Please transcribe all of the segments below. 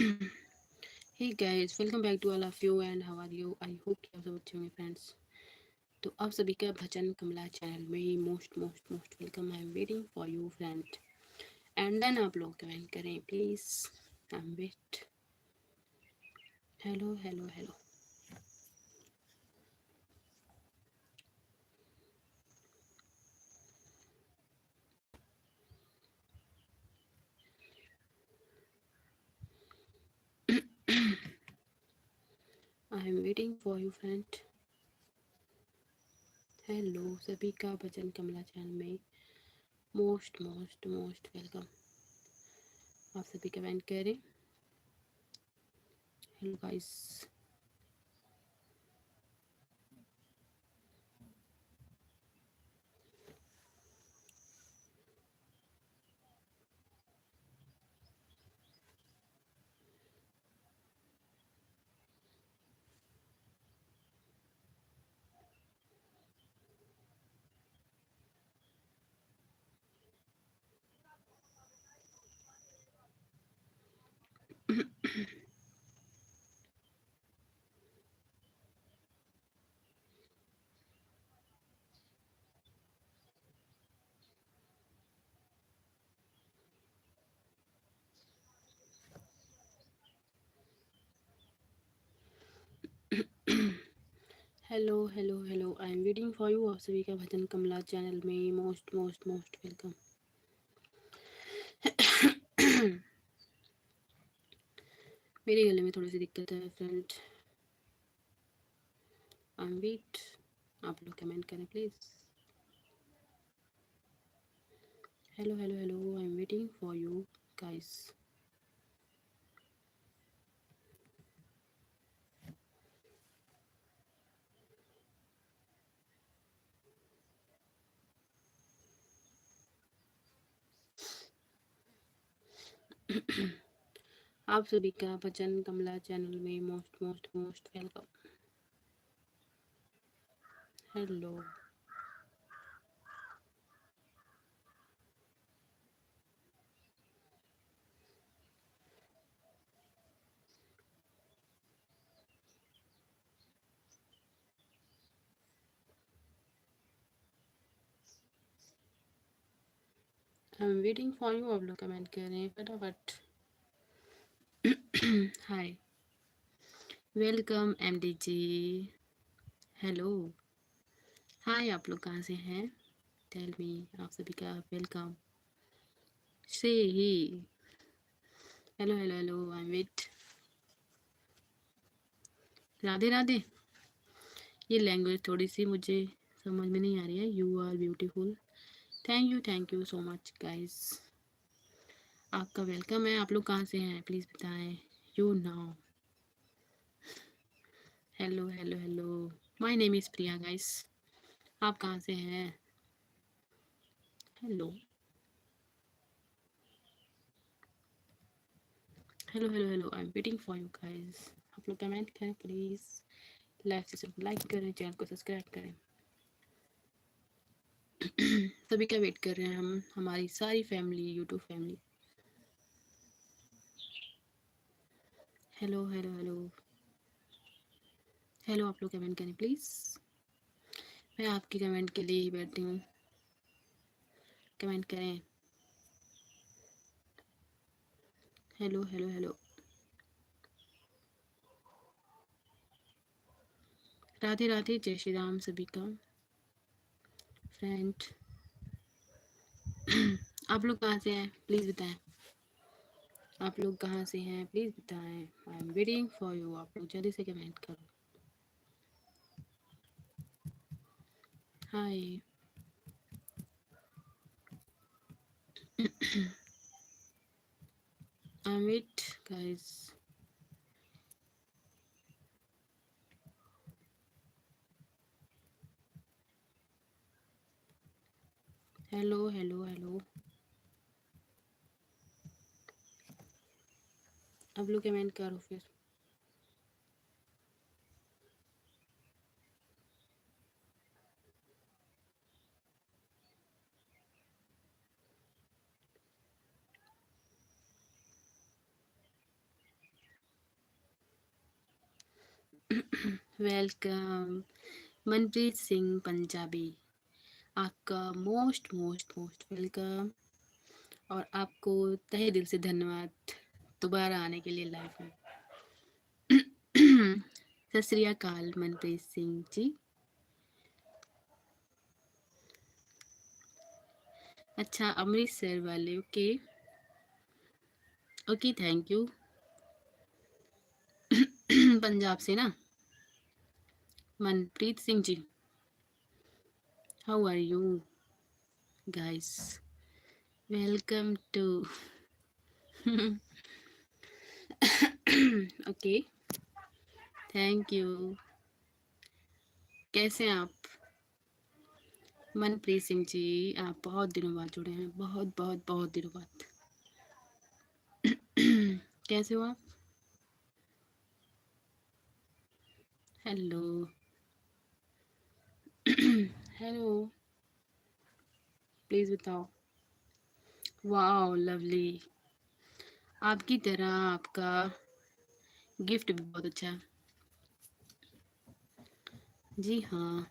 Hey guys, welcome back to all of you and how are you? I hope you are सब अच्छे होंगे friends. तो आप सभी का भजन कमला चैनल में most welcome. I am waiting for you friend. And then आप लोग कमेंट करें please. I am wait. Hello hello hello. I am waiting for you friend. Hello सभी का भजन कमला चैनल में मोस्ट वेलकम। आप सभी कमेंट करें। Hello guys. Hello hello hello. I am waiting for you. आप सभी का भजन कमला चैनल में मोस्ट वेलकम। मेरे गले में थोड़ी सी दिक्कत है फ्रेंड। I am wait. आप लोग कमेंट करें please. Hello hello hello. I am waiting for you guys. आप सभी का भजन कमला चैनल में most welcome. Hello. I am waiting for you. आप लोग कमेंट करें फटाफट। Hi. Welcome MD ji. Hello. Hi. आप लोग कहाँ से हैं? Tell me. आप सभी का वेलकम। से ही। Hello hello hello. I am wait. Radhe Radhe. ये लैंग्वेज थोड़ी सी मुझे समझ में नहीं आ रही है। You are beautiful. Thank you so much guys. आपका वेलकम है। आप लोग कहाँ से हैं प्लीज़ बताएं। You now. Hello hello hello. My name is Priya guys. आप कहाँ से हैं? Hello hello hello hello. I am waiting for you guys. आप लोग कमेंट करें प्लीज़। लाइक से सिर्फ लाइक करें, चैनल को सब्सक्राइब करें। सभी का वेट कर रहे हैं हम, हमारी सारी family, YouTube family. Hello hello hello hello. आप लोग कमेंट करें प्लीज़। मैं आपकी कमेंट के लिए ही बैठी हूँ। कमेंट करें। Hello hello hello. Radhe Radhe. जय श्री राम सभी का फ्रेंड। आप लोग कहाँ से हैं प्लीज़ बताएं। आप लोग कहाँ से हैं प्लीज़ बताएं। I am waiting for you. आप लोग जल्दी से कमेंट करो। Hi. I am wait guys. Hello hello hello. आप लोग कमेंट करो फिर। वेलकम मनप्रीत सिंह पंजाबी, आपका मोस्ट मोस्ट मोस्ट वेलकम। और आपको तहे दिल से धन्यवाद दोबारा आने के लिए लाइफ में। सत श्री अकाल मनप्रीत सिंह जी। अच्छा, अमृतसर वाले, okay okay, thank you. Punjab से ना Manpreet Singh ji. How are you guys, welcome to. Okay, thank you. कैसे हैं आप मनप्रीत सिंह जी? आप बहुत दिनों बाद जुड़े हैं, बहुत बहुत बहुत दिनों बाद। कैसे हो आप? हेलो। हेलो, प्लीज बताओ। वाओ लवली, आपकी तरह आपका गिफ्ट भी बहुत अच्छा है। जी हाँ,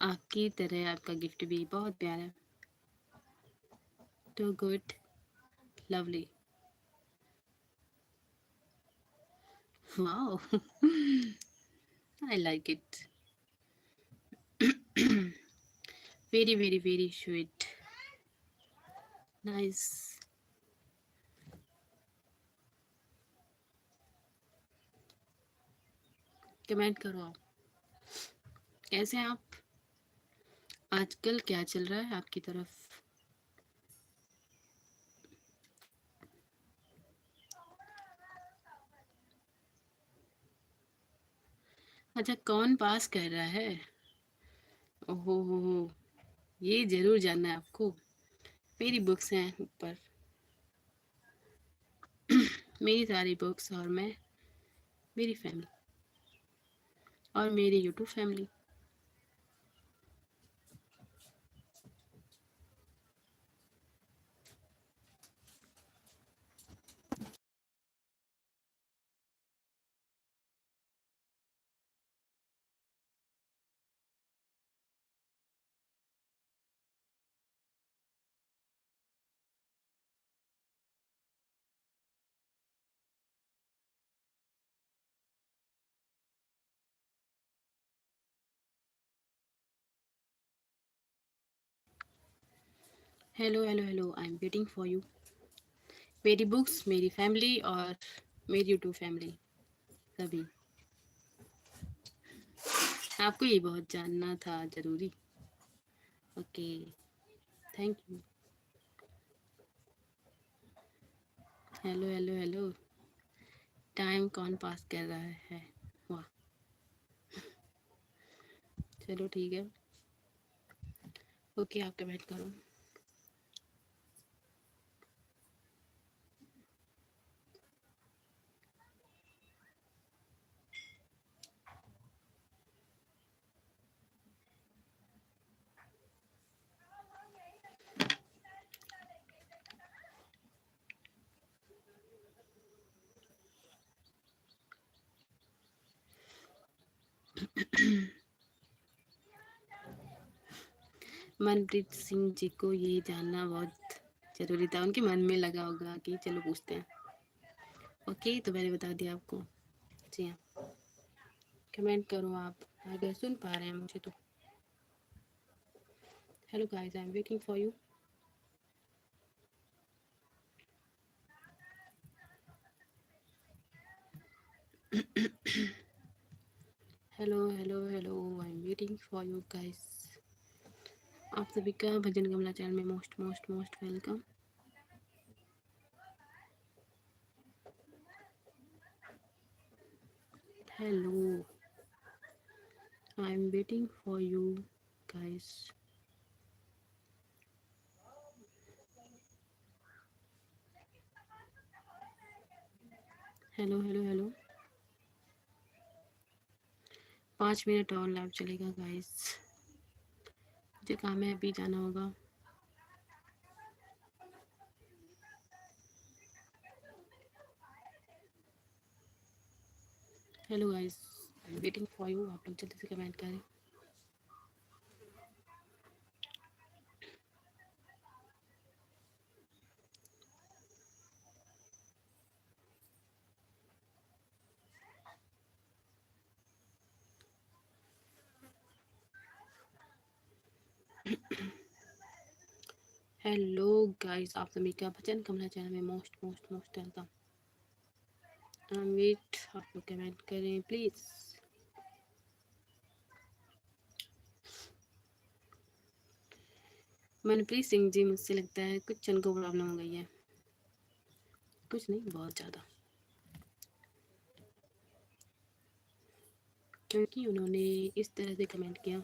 आपकी तरह आपका गिफ्ट भी बहुत प्यारा है। Too good, lovely, wow. I like it. Very very very sweet, nice. Comment करो आप, कैसे हैं आप? आजकल क्या चल रहा है आपकी तरफ? अच्छा, कौन पास कर रहा है? ओहो हो, ये जरूर जानना है आपको। मेरी बुक्स हैं ऊपर, मेरी सारी बुक्स, और मैं, मेरी फैमिली और मेरी YouTube family. Hello hello hello, I am waiting for you. मेरी बुक्स, मेरी फैमिली और मेरी यूट्यूब फैमिली, सभी। आपको ये बहुत जानना था जरूरी। Okay, thank you. Hello hello hello, time कौन पास कर रहा है? वाह, चलो ठीक है। ओके, आप कमेंट करो। मनप्रीत सिंह जी को ये जानना बहुत जरूरी था, उनके मन में लगा होगा कि चलो पूछते हैं। ओके, तो मैंने बता दिया आपको। जी हाँ, कमेंट करो आप अगर सुन पा रहे हैं मुझे तो। Hello guys, I am waiting for you. Hello hello hello, I am waiting for you guys. आप सभी का भजन कमला चैनल में most most most welcome. Hello, I am waiting for you guys. Hello hello hello, 5 minute और live चलेगा guys, मुझे काम है, अभी जाना होगा। Hello guys, I am waiting for you. आप लोग जल्दी से कमेंट करें। हेलो गाइस, आप सभी का भजन कमला चैनल में most most most welcome. Wait, आप लोग कमेंट करें प्लीज। मनप्रीत सिंह जी, मुझसे लगता है कुछ चन को प्रॉब्लम हो गई है। कुछ नहीं, बहुत ज़्यादा, क्योंकि उन्होंने इस तरह से कमेंट किया।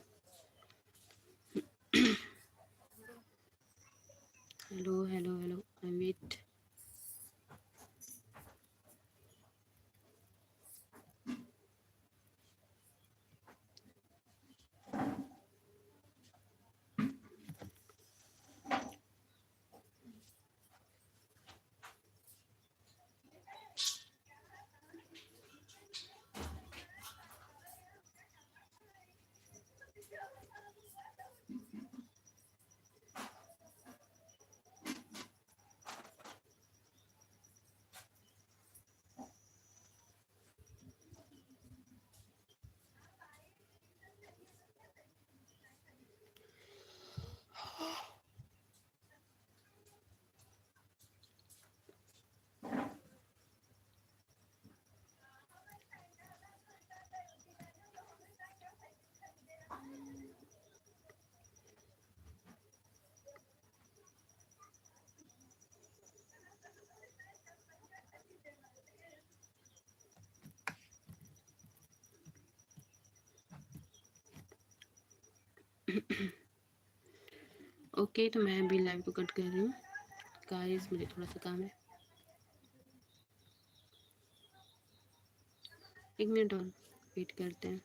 Hello hello hello, I wait. Okay, तो मैं भी लाइव को कट कर रही हूँ गाइस, मुझे थोड़ा सा काम है। 1 मिनट और वेट करते हैं।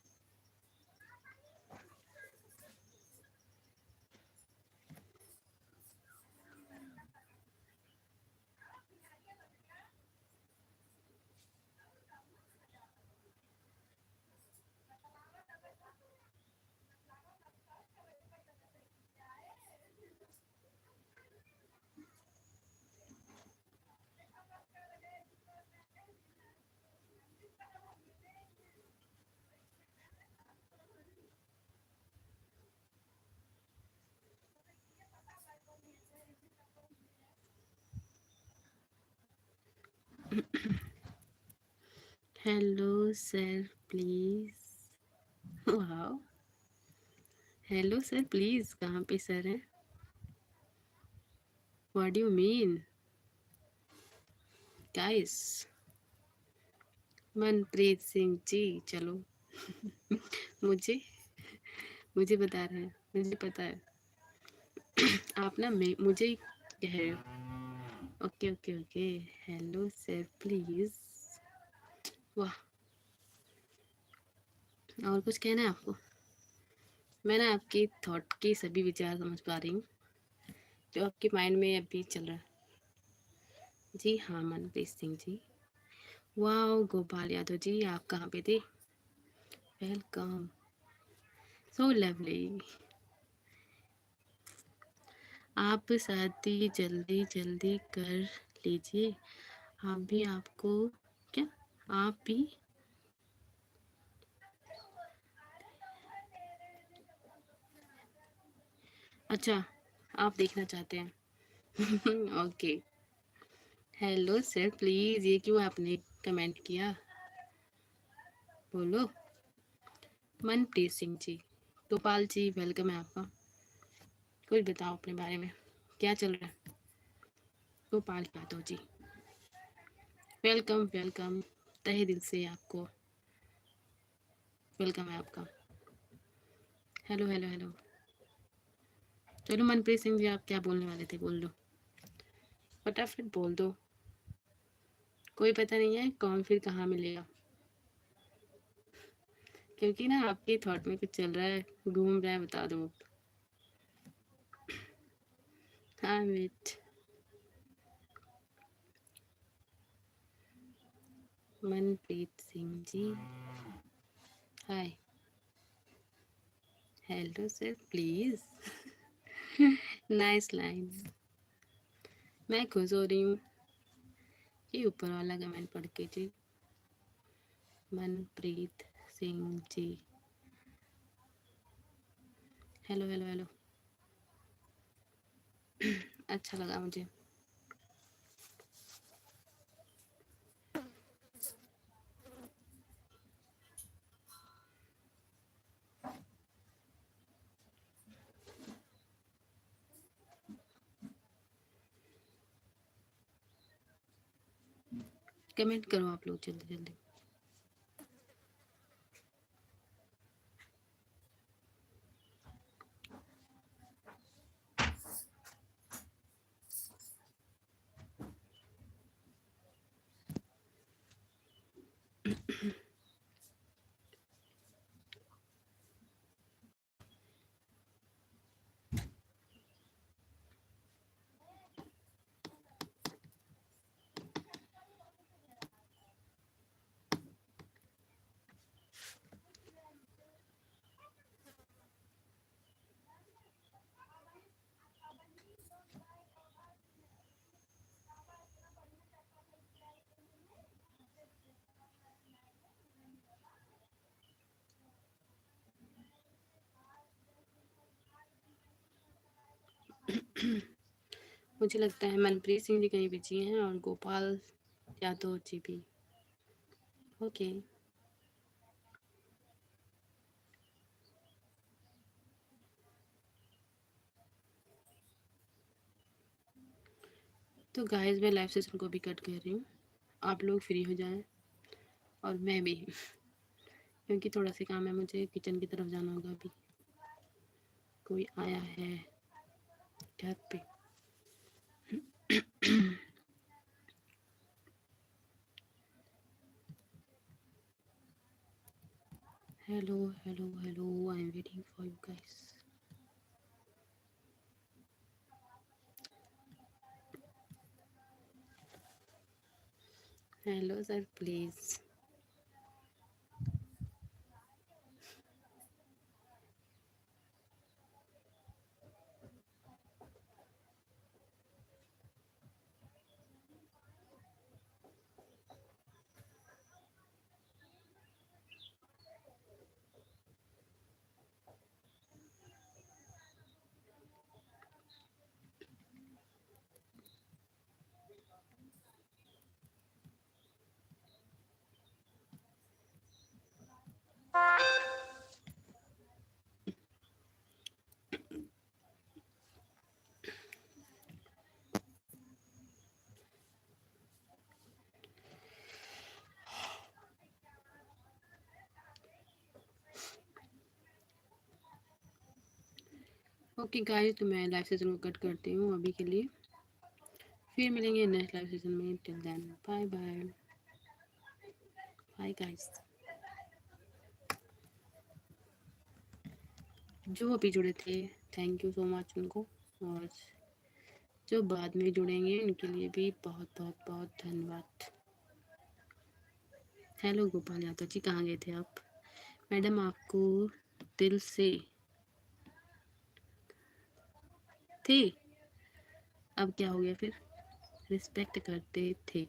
Hello sir please. Wow, hello sir please, कहाँ पे सर हैं? What do you mean guys? Manpreet Singh ji, चलो। मुझे मुझे बता रहे हैं, मुझे पता है। आप ना मैं मुझे ही कह रहे हो। Okay okay okay, hello sir please. वाह, और कुछ कहना है आपको? मैं ना आपकी थॉट की सभी विचार समझ पा रही हूँ, जो आपके माइंड में अभी चल रहा है। जी हाँ मनप्रीत सिंह जी। वाह, गोपाल यादव जी, आप कहाँ पे थे? Welcome, so lovely. आप शादी जल्दी जल्दी कर लीजिए। आप भी, आपको क्या, आप भी? अच्छा, आप देखना चाहते हैं। ओके, हेलो सर प्लीज, ये क्यों आपने कमेंट किया? बोलो। मनप्रीत सिंह जी, गोपाल जी, वेलकम है आपका। कुछ बताओ अपने बारे में, क्या चल रहा है? गोपाल यादव जी, वेलकम वेलकम, तहे दिल से आपको वेलकम है आपका। Hello hello hello. चलो मनप्रीत सिंह जी, आप क्या बोलने वाले थे, बोल दो, फटाफट बोल दो। कोई पता नहीं है कौन फिर कहाँ मिलेगा, क्योंकि ना आपके थॉट में कुछ चल रहा है, घूम रहा है, बता दो। हाँ wait, Manpreet Singh ji, hi, hello sir please. Nice line. मैं खुश हो रही हूँ कि ऊपर वाला कमेंट पढ़ के जी। मनप्रीत सिंह जी, हेलो हेलो हेलो। अच्छा लगा मुझे। कमेंट करो आप लोग जल्दी जल्दी। मुझे लगता है मनप्रीत सिंह जी कहीं बिजी हैं और गोपाल यादव जी भी। ओके, तो गाइस मैं लाइव सेशन को भी कट कर रही हूँ। आप लोग फ्री हो जाएं और मैं भी, क्योंकि थोड़ा सा काम है, मुझे किचन की तरफ जाना होगा अभी। कोई आया है घर पे। Hello hello hello, I am waiting for you guys. Hello sir please. Okay guys, तो मैं लाइव सेशन को कट करती हूँ अभी के लिए। फिर मिलेंगे नेक्स्ट लाइव सेशन में। Till then bye bye. Bye guys. जो अभी जुड़े थे थैंक यू सो मच उनको, और जो बाद में जुड़ेंगे उनके लिए भी बहुत बहुत बहुत धन्यवाद। हेलो गोपाल यादव जी, कहाँ गए थे आप? मैडम आपको दिल से थी, अब क्या हो गया फिर? रिस्पेक्ट करते थे।